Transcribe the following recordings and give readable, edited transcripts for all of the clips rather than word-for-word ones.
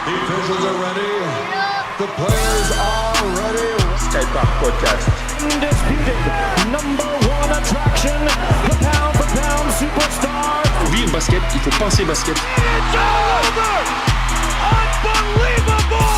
The officials are ready. The players are ready. Skypark Podcast. Undisputed number one attraction, the pound for pound superstar. Oui, basket, il faut penser basket. It's over! Unbelievable!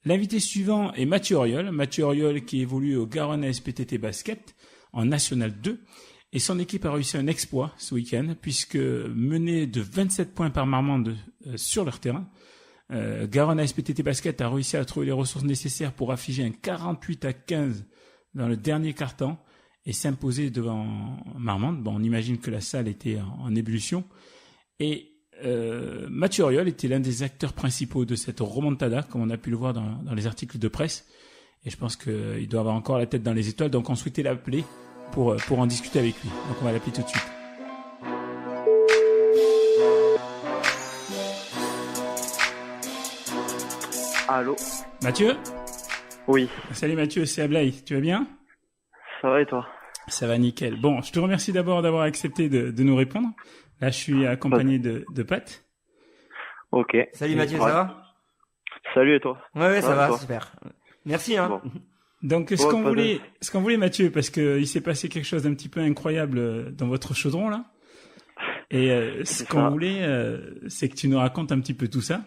L'invité suivant est Mathieu Auriol. Mathieu Auriol qui évolue au Garonne SPTT Basket en National 2. Et son équipe a réussi un exploit ce week-end puisque mené de 27 points par Marmande sur leur terrain, Garonne SPTT Basket a réussi à trouver les ressources nécessaires pour afficher un 48-15 dans le dernier quart-temps et s'imposer devant Marmande. Bon, on imagine que la salle était en ébullition. Et Mathieu Auriol était l'un des acteurs principaux de cette remontada, comme on a pu le voir dans les articles de presse. Et je pense qu'il doit avoir encore la tête dans les étoiles, donc on souhaitait l'appeler pour en discuter avec lui. Donc on va l'appeler tout de suite. Allô? Mathieu? Oui. Salut Mathieu, c'est Ablaï. Tu vas bien? Ça va et toi? Ça va nickel. Bon, je te remercie d'abord d'avoir accepté de nous répondre. Là, je suis accompagné de Pat. Ok. Salut Mathieu, ça va? Salut et toi? Ouais, ça va, toi super. Merci, hein. Bon. Donc, ce qu'on voulait, Mathieu, parce que il s'est passé quelque chose d'un petit peu incroyable dans votre chaudron, là. Et ce qu'on voulait, c'est que tu nous racontes un petit peu tout ça.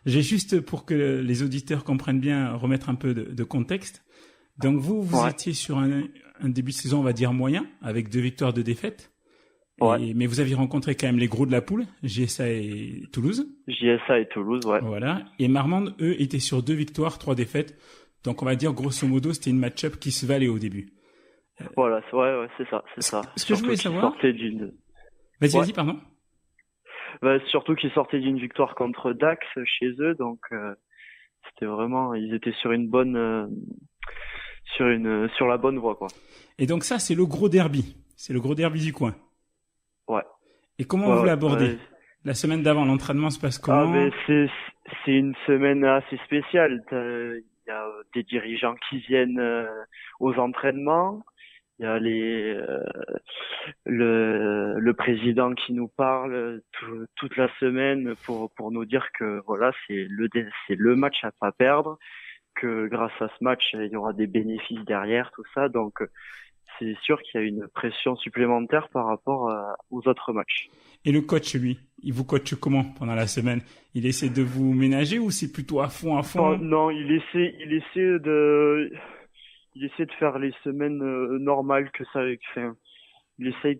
J'ai juste, pour que les auditeurs comprennent bien, remettre un peu de contexte. Donc, vous étiez sur un début de saison, on va dire, moyen, avec 2 victoires, 2 défaites. Ouais. Mais vous aviez rencontré quand même les gros de la poule, JSA et Toulouse. JSA et Toulouse, ouais. Voilà. Et Marmande, eux, étaient sur 2 victoires, 3 défaites. Donc, on va dire, grosso modo, c'était une match-up qui se valait au début. Voilà, ouais, c'est ça. Ce que je voulais savoir... Vas-y, pardon. Surtout qu'ils sortaient d'une victoire contre Dax chez eux, donc c'était vraiment, ils étaient sur une bonne, sur la bonne voie, quoi. Et donc ça, c'est le gros derby. C'est le gros derby du coin. Ouais. Et comment vous l'abordez? La semaine d'avant, l'entraînement se passe comment? C'est une semaine assez spéciale. Il y a des dirigeants qui viennent aux entraînements. Il y a le président qui nous parle toute la semaine pour nous dire que voilà, c'est le match à pas perdre, que grâce à ce match, il y aura des bénéfices derrière, tout ça. Donc c'est sûr qu'il y a une pression supplémentaire par rapport aux autres matchs. Et le coach, lui, il vous coach comment pendant la semaine? Il essaie de vous ménager ou c'est plutôt à fond? Non, il essaie de faire les semaines normales que ça. Enfin, il essaie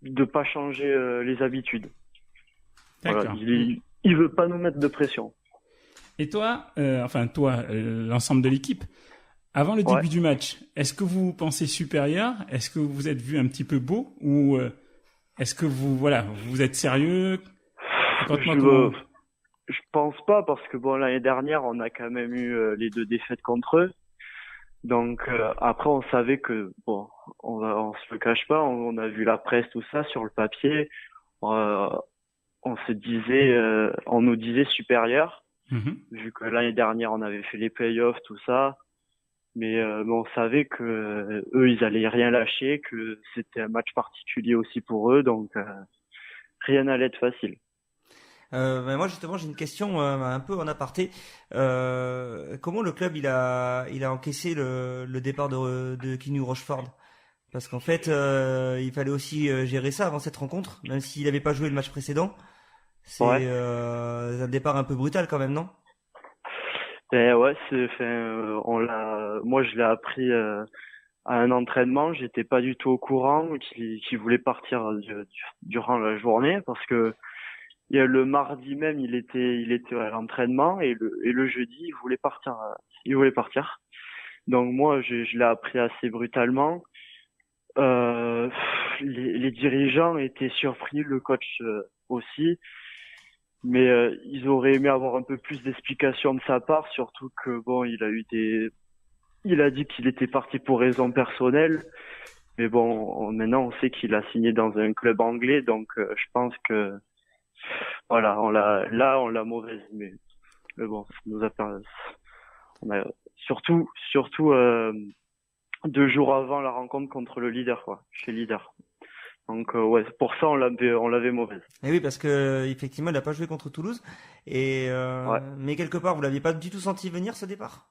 de pas changer les habitudes. D'accord. Voilà, il veut pas nous mettre de pression. Et toi, l'ensemble de l'équipe, avant le début du match, est-ce que vous pensez supérieur? Est-ce que vous vous êtes vu un petit peu beau ou est-ce que vous êtes sérieux? Je pense pas parce que l'année dernière on a quand même eu les 2 défaites contre eux. Donc après on savait que on se le cache pas, on a vu la presse, tout ça sur le papier, on nous disait supérieur, vu que l'année dernière on avait fait les playoffs, tout ça, mais on savait que eux ils allaient rien lâcher, que c'était un match particulier aussi pour eux, donc rien n'allait être facile. Moi justement j'ai une question un peu en aparté. Comment le club il a encaissé le départ de Kenny Rocheford? Parce qu'en fait il fallait aussi gérer ça avant cette rencontre, même s'il n'avait pas joué le match précédent. C'est un départ un peu brutal quand même, non? Ouais, moi je l'ai appris à un entraînement, j'étais pas du tout au courant qu'il voulait partir durant la journée parce que le mardi même, il était à l'entraînement et le jeudi, il voulait partir. Donc moi, je l'ai appris assez brutalement. Les dirigeants étaient surpris, le coach aussi, mais ils auraient aimé avoir un peu plus d'explications de sa part, surtout que il a dit qu'il était parti pour raisons personnelles. Mais maintenant on sait qu'il a signé dans un club anglais, donc je pense que voilà, on l'a mauvaise, mais bon, ça nous a perdu. On a surtout 2 jours avant la rencontre contre le leader, chez leader. Donc ouais, pour ça on l'avait mauvaise. Et oui, parce que effectivement, il a pas joué contre Toulouse. Et Ouais. mais quelque part, vous l'aviez pas du tout senti venir ce départ.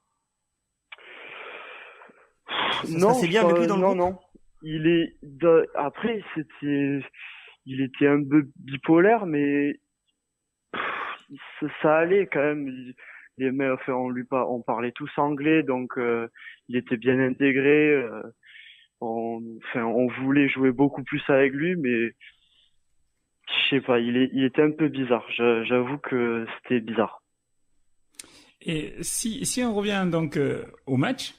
Ça se passait bien avec lui dans le non, groupe. non. Après, il était un peu bipolaire, mais ça allait quand même. Les mecs, enfin, on parlait tous anglais, donc il était bien intégré. On voulait jouer beaucoup plus avec lui, mais je sais pas, il était un peu bizarre. J'avoue que c'était bizarre. Et si on revient donc au match,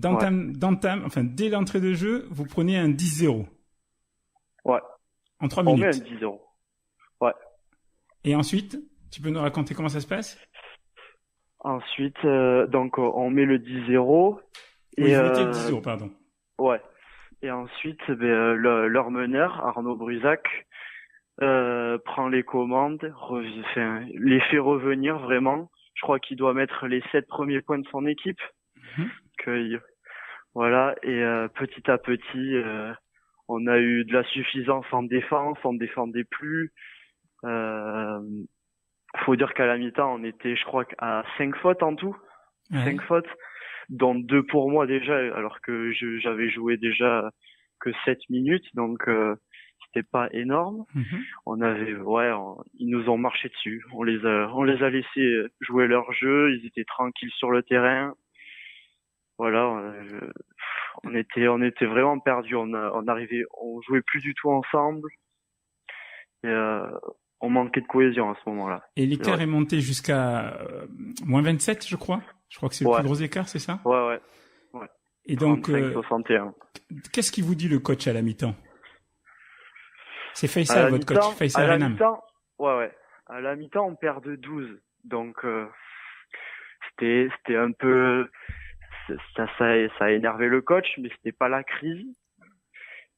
enfin dès l'entrée de jeu, vous prenez un 10-0. Ouais. En 3 On met un minutes. 10-0. Ouais. Et ensuite, tu peux nous raconter comment ça se passe? Ensuite, donc on met le 10-0 Oui, et vous mettez le 10-0, pardon. ouais. Et ensuite, leur meneur, Arnaud Brusac, prend les commandes, les fait revenir vraiment. Je crois qu'il doit mettre les 7 premiers points de son équipe. Voilà. Et petit à petit, on a eu de la suffisance en défense, on ne défendait plus. Faut dire qu'à la mi-temps, on était, je crois, à 5 fautes en tout. Ouais. 5 fautes, dont 2 pour moi déjà, alors que j'avais joué déjà que 7 minutes, donc c'était pas énorme. Ils nous ont marché dessus. On les a laissés jouer leur jeu, ils étaient tranquilles sur le terrain. Voilà, on était vraiment perdus. On jouait plus du tout ensemble. Et on manquait de cohésion à ce moment-là. Et l'écart est monté jusqu'à moins 27, je crois. Je crois que c'est le plus gros écart, c'est ça? Ouais. Et donc, 35-61. qu'est-ce qu'il vous dit le coach à la mi-temps? C'est Faisal, votre coach, Faisal Renam. Ouais. À la mi-temps, on perd de 12. Donc, c'était un peu, ça a énervé le coach, mais c'était pas la crise.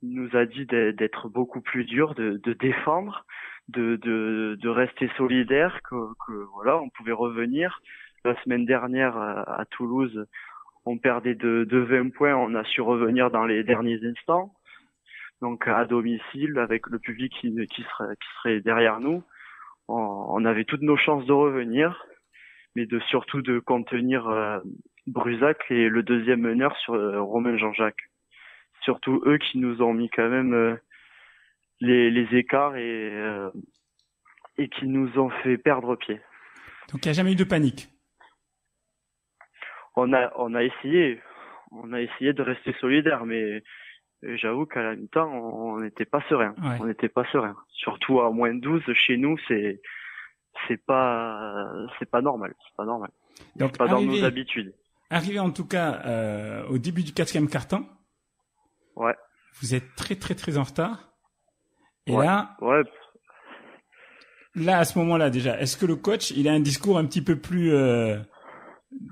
Il nous a dit d'être beaucoup plus dur, de défendre, de rester solidaire, que voilà, on pouvait revenir. La semaine dernière, à Toulouse, on perdait de 20 points, on a su revenir dans les derniers instants. Donc, à domicile, avec le public qui serait derrière nous, on avait toutes nos chances de revenir, mais surtout de contenir Brusac et le deuxième meneur sur Romain Jean-Jacques. Surtout eux qui nous ont mis quand même les écarts et qui nous ont fait perdre pied. Donc il n'y a jamais eu de panique. On a essayé de rester solidaire, mais j'avoue qu'à la mi-temps on n'était pas serein. Ouais. On n'était pas serein. Surtout à moins 12 chez nous, c'est pas normal. C'est pas normal. Donc c'est pas dans nos habitudes. Arrivé en tout cas au début du 4e quart-temps. Ouais. Vous êtes très très très en retard. Et ouais. Là, à ce moment-là déjà, est-ce que le coach, il a un discours un petit peu plus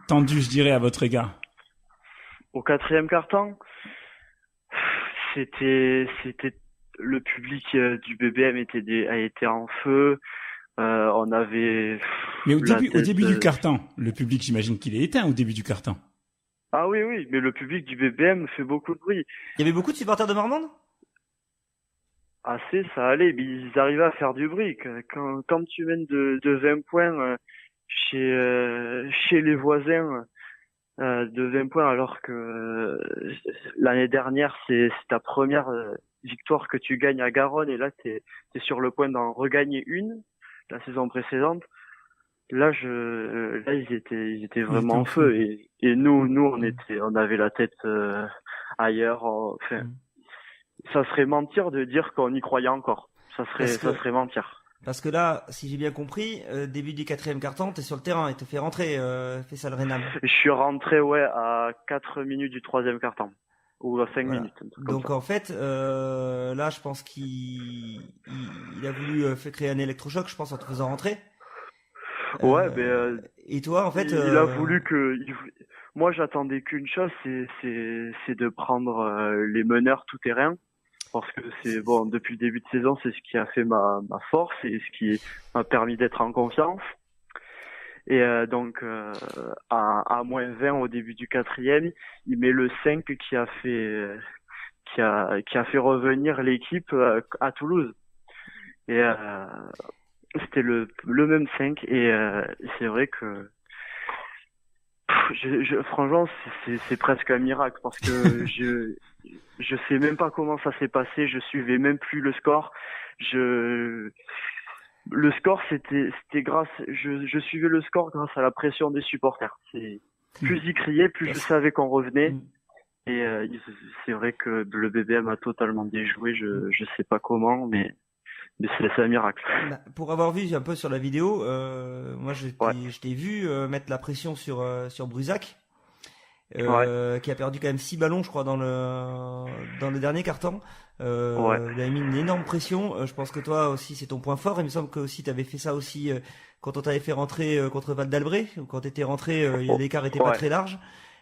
tendu, je dirais, à votre égard? Au 4e quart-temps, c'était le public du BBM a été en feu. On avait. Mais au début du quart-temps, le public, j'imagine qu'il est éteint au début du quart-temps. Ah oui, mais le public du BBM fait beaucoup de bruit. Il y avait beaucoup de supporters de Marmande? Assez, ça allait, mais ils arrivaient à faire du bruit. Quand tu mènes de 20 points chez les voisins de 20 points, alors que l'année dernière, c'est ta première victoire que tu gagnes à Garonne, et là, t'es sur le point d'en regagner une, la saison précédente. Là, ils étaient vraiment en feu, et nous, on avait la tête ailleurs. Enfin, ça serait mentir de dire qu'on y croyait encore. Ça serait mentir. Parce que là, si j'ai bien compris, début du 4e quart-temps, t'es sur le terrain et te fait rentrer, Faisal Renam. Je suis rentré, à 4 minutes du 3e quart-temps. Ou à 5 minutes. Donc en fait, là, je pense qu'il a voulu créer un électrochoc, je pense, en te faisant rentrer. Ouais, et toi, en fait, il a voulu moi, j'attendais qu'une chose, c'est de prendre les meneurs tout terrain, parce que depuis le début de saison, c'est ce qui a fait ma force et ce qui m'a permis d'être en confiance. Et donc à moins 20 au début du 4e, il met le 5 qui qui a fait revenir l'équipe à Toulouse. Et c'était le même 5 et c'est vrai que franchement c'est presque un miracle parce que je sais même pas comment ça s'est passé, je suivais même plus le score. Le score c'était grâce je suivais le score grâce à la pression des supporters. Plus ils criaient, plus je savais qu'on revenait. Et c'est vrai que le BBM a totalement déjoué, je sais pas comment, mais c'est un miracle. Bah, pour avoir vu un peu sur la vidéo, moi je t'ai vu mettre la pression sur Brusac, qui a perdu quand même 6 ballons, je crois, dans le dernier quart-temps. Il a mis une énorme pression. Je pense que toi aussi c'est ton point fort. Il me semble que aussi tu avais fait ça aussi quand on t'avait fait rentrer contre Val d'Albret, ou quand t'étais rentré, l'écart était pas très large.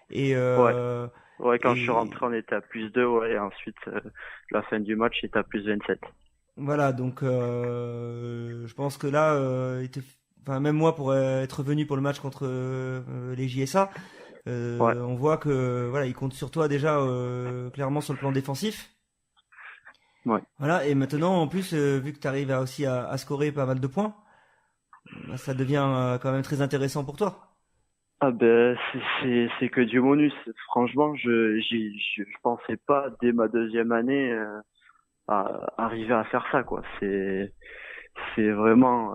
Et quand je suis rentré, on était à +2, et ensuite la fin du match était à +27. Voilà, donc je pense que là, même moi pour être venu pour le match contre les JSA, on voit que il compte sur toi déjà clairement sur le plan défensif. Ouais. Voilà, et maintenant en plus vu que tu arrives aussi à scorer pas mal de points, ça devient quand même très intéressant pour toi. Ah ben c'est que du bonus. Franchement, je pensais pas dès ma deuxième année à arriver à faire ça, quoi. C'est vraiment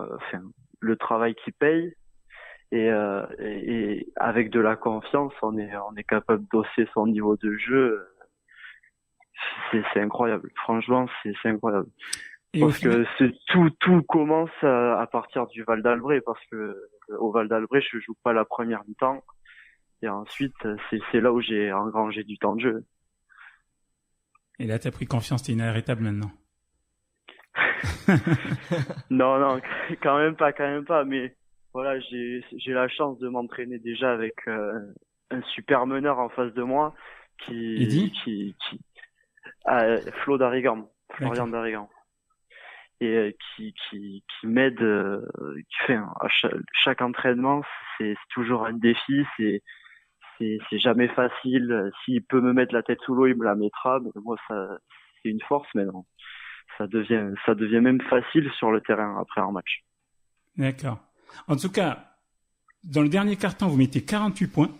le travail qui paye et avec de la confiance, on est capable d'hausser son niveau de jeu. C'est incroyable. Franchement, c'est incroyable. Et parce que tout commence à partir du Val d'Albret, parce que au Val d'Albret, je joue pas la première mi-temps et ensuite c'est là où j'ai engrangé du temps de jeu. Et là, t'as pris confiance, t'es inarrêtable maintenant. Non, quand même pas. Mais voilà, j'ai la chance de m'entraîner déjà avec un super meneur en face de moi qui Flo Darigan, Florian Darigan, et qui m'aide, qui fait à chaque entraînement, c'est toujours un défi, c'est jamais facile. S'il peut me mettre la tête sous l'eau, il me la mettra. Mais moi, ça, c'est une force maintenant. Ça devient même facile sur le terrain après un match. D'accord. En tout cas, dans le dernier quart-temps, vous mettez 48 points.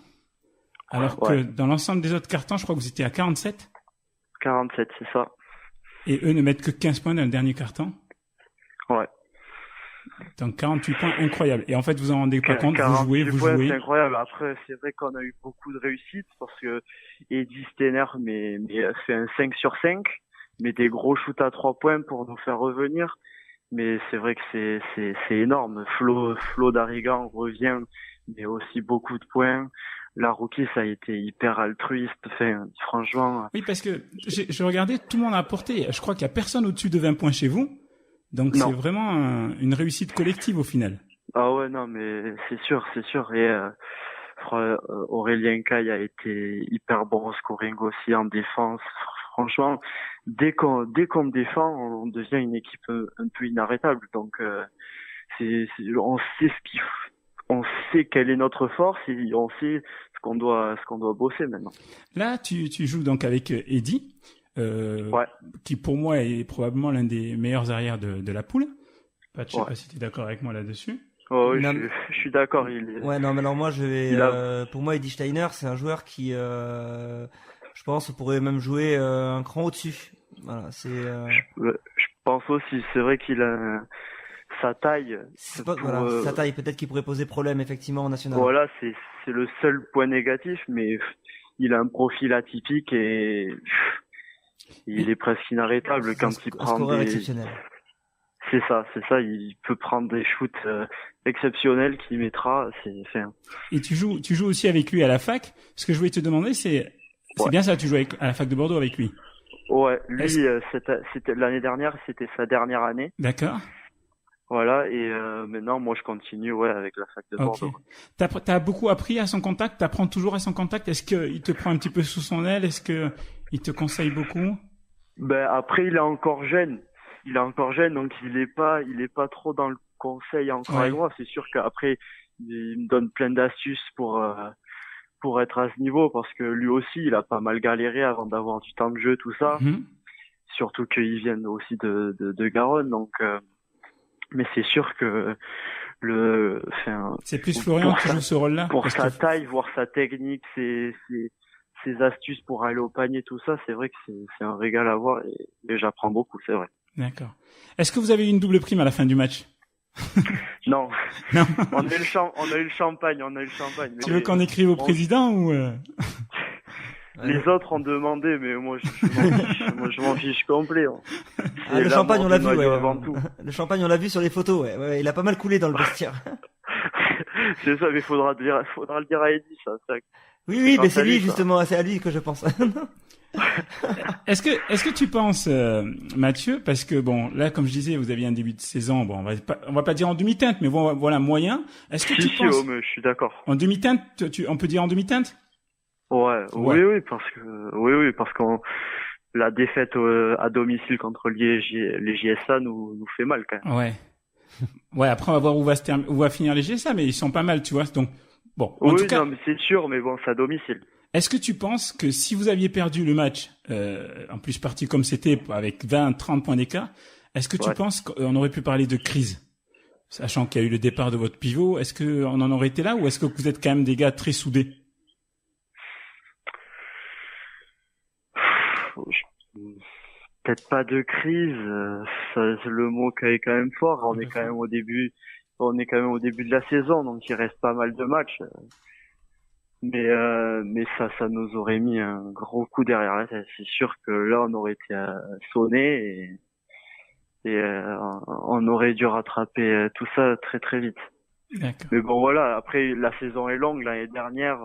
Alors que dans l'ensemble des autres quart-temps, je crois que vous étiez à 47. 47, c'est ça. Et eux ne mettent que 15 points dans le dernier quart-temps. Ouais. Donc 48 points, incroyable. Et en fait, vous en rendez pas compte, vous jouez. C'est incroyable. Après, c'est vrai qu'on a eu beaucoup de réussite parce que Eddie Steiner fait un 5 sur 5, mais des gros shoots à 3 points pour nous faire revenir. Mais c'est vrai que c'est énorme. Flo Darigan revient, mais aussi beaucoup de points. La rookie, ça a été hyper altruiste. Enfin, franchement. Oui, parce que je regardais, tout le monde a apporté. Je crois qu'il y a personne au-dessus de 20 points chez vous. Donc c'est vraiment une réussite collective au final. Ah ouais, non, mais c'est sûr. Et Aurélien Caille a été hyper bon au scoring aussi, en défense. Franchement, dès qu'on défend, on devient une équipe un peu inarrêtable. Donc on sait quelle est notre force et on sait ce qu'on doit bosser maintenant. Là, tu joues donc avec Eddie. Qui pour moi est probablement l'un des meilleurs arrières de la poule. Je sais pas si tu es d'accord avec moi là-dessus. Oh, oui, je suis d'accord. Ouais, non, mais alors moi pour moi Eddie Steiner, c'est un joueur qui, je pense, pourrait même jouer un cran au-dessus. Voilà, je pense aussi. C'est vrai qu'il a sa taille. Sa taille, peut-être qu'il pourrait poser problème effectivement en national. Voilà, c'est le seul point négatif, mais il a un profil atypique et il est presque inarrêtable quand il prend des... exceptionnel. C'est ça, il peut prendre des shoots exceptionnels qu'il mettra, Et tu joues aussi avec lui à la fac. Ce que je voulais te demander, c'est bien ça, tu joues à la fac de Bordeaux avec lui. Ouais, lui, c'était l'année dernière, c'était sa dernière année. D'accord. Voilà, et maintenant, moi, je continue, avec la fac de Bordeaux. T'as beaucoup appris à son contact, t'apprends toujours à son contact. Est-ce qu'il te prend un petit peu sous son aile? Est-ce que il te conseille beaucoup? Ben, après, il est encore jeune, donc il est pas trop dans le conseil encore avec moi. C'est sûr qu'après, il me donne plein d'astuces pour pour être à ce niveau parce que lui aussi, il a pas mal galéré avant d'avoir du temps de jeu, tout ça. Surtout qu'ils viennent aussi de Garonne, donc. Mais c'est sûr que c'est plus Florian qui joue ce rôle-là. Pour sa taille, voir sa technique, ses astuces pour aller au panier, tout ça, c'est vrai que c'est un régal à voir et j'apprends beaucoup, c'est vrai. D'accord. Est-ce que vous avez eu une double prime à la fin du match? Non. Non. On a eu le champagne. Tu veux qu'on écrive au président ou Les autres ont demandé, mais moi je m'en fiche complet. Hein. Le champagne, on l'a vu, avant tout. Le champagne, on l'a vu sur les photos, ouais. Il a pas mal coulé dans le vestiaire. C'est ça, mais faudra le dire à Eddie, ça. Oui, mais c'est lui, justement, c'est à lui que je pense. Est-ce que tu penses, Mathieu, parce que bon, là, comme je disais, vous aviez un début de saison, bon, on va pas dire en demi-teinte, mais bon, voilà, moyen. Est-ce que tu penses, mais je suis d'accord. En demi-teinte, on peut dire en demi-teinte? Ouais. Oui, parce que la défaite à domicile contre les JSA nous fait mal quand même. Ouais. Ouais, après on va voir où va finir les JSA, mais ils sont pas mal, tu vois. Donc bon, en tout cas, non, mais c'est sûr, mais bon, c'est à domicile. Est-ce que tu penses que si vous aviez perdu le match, en plus parti comme c'était avec 20-30 points d'écart, est-ce que tu penses qu'on aurait pu parler de crise, sachant qu'il y a eu le départ de votre pivot? Est-ce que on en aurait été là, ou est-ce que vous êtes quand même des gars très soudés? Peut-être pas de crise, c'est le mot qui est quand même fort. On est quand même au début de la saison, donc il reste pas mal de matchs. Mais ça nous aurait mis un gros coup derrière la tête. C'est sûr que là on aurait été sonné et on aurait dû rattraper tout ça très très vite. D'accord. Mais bon voilà, après la saison est longue. L'année dernière,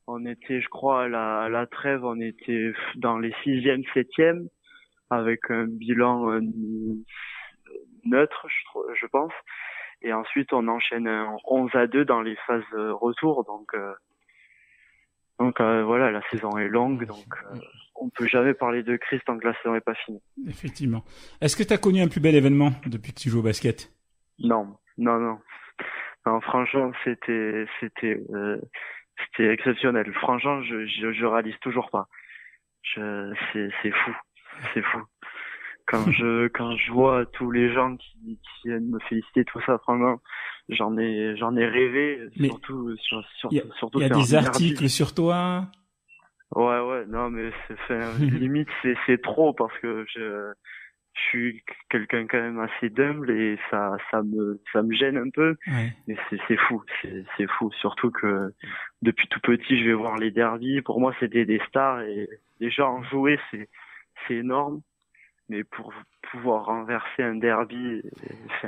on était, je crois, à la trêve, on était dans les 6e, 7e, avec un bilan neutre, je pense. Et ensuite, on enchaîne un 11-2 dans les phases retour. Donc voilà, la saison est longue, donc on peut jamais parler de crise tant que la saison est pas finie. Effectivement. Est-ce que tu as connu un plus bel événement depuis que tu joues au basket? Non, franchement, c'était exceptionnel. Franchement, je réalise toujours pas. C'est fou. Quand je vois tous les gens qui viennent me féliciter, tout ça, franchement, j'en ai rêvé. Mais surtout. Il y a des articles sur toi. Ouais, non, mais limite c'est trop parce que je suis quelqu'un quand même assez d'humble et ça me gêne un peu. Ouais. Mais c'est fou, surtout que depuis tout petit je vais voir les derbies. Pour moi c'était des stars et déjà en jouer c'est énorme, mais pour pouvoir renverser un derby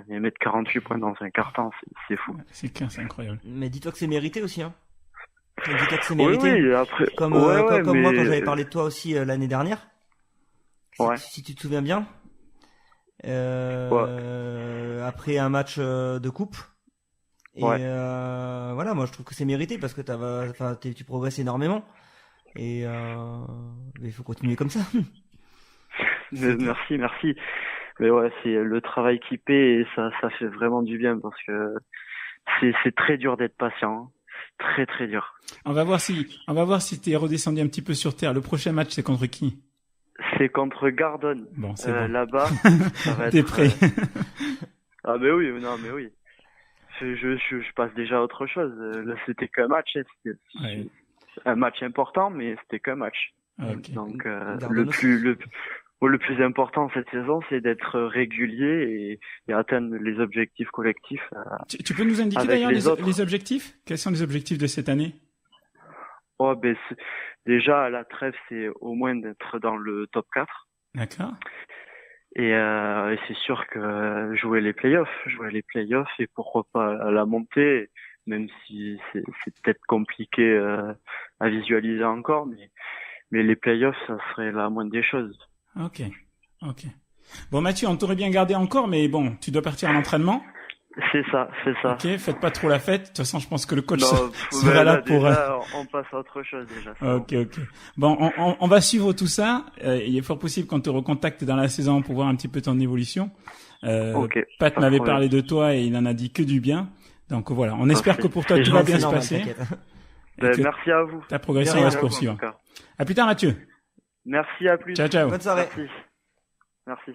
et mettre 48 points dans un quart-temps, c'est fou. C'est clair, c'est incroyable. Mais dis-toi que c'est mérité aussi, hein. Dis-toi que c'est mérité. Oui, après comme mais... moi quand j'avais parlé de toi aussi l'année dernière. Si tu te souviens bien. Après un match de coupe et voilà, moi je trouve que c'est mérité parce que tu progresses énormément et il faut continuer comme ça. Merci. Mais ouais, c'est le travail qui paie et ça fait vraiment du bien parce que c'est très dur d'être patient, hein. Très très dur. On va voir si t'es redescendu un petit peu sur terre. Le prochain match c'est contre qui? C'est contre Gardone. Bon, c'est bon. Là-bas. T'es prêt? Ah mais oui. Je passe déjà à autre chose. Là, c'était qu'un match. C'était un match important, mais c'était qu'un match. Okay. Donc le plus important cette saison, c'est d'être régulier et atteindre les objectifs collectifs. Tu peux nous indiquer d'ailleurs les objectifs? Quels sont les objectifs de cette année? Déjà, à la trêve, c'est au moins d'être dans le top 4. D'accord. Et c'est sûr que jouer les playoffs et pourquoi pas à la montée, même si c'est peut-être compliqué à visualiser encore, mais les playoffs, ça serait la moindre des choses. Ok. Bon, Mathieu, on t'aurait bien gardé encore, mais bon, tu dois partir à l'entraînement. C'est ça. Ok, faites pas trop la fête. De toute façon, je pense que le coach sera là pour... Déjà, on passe à autre chose déjà. Ok. Bon, on va suivre tout ça. Il est fort possible qu'on te recontacte dans la saison pour voir un petit peu ton évolution. Pat m'avait parlé de toi et il en a dit que du bien. Donc voilà, on espère que pour toi tout va bien se passer. Ben, que merci à vous. ta progression Merci va à se vous, en poursuivre. tout cas. À plus tard, Mathieu. Merci, à plus. Ciao, ciao. Bonne soirée. Merci. Merci.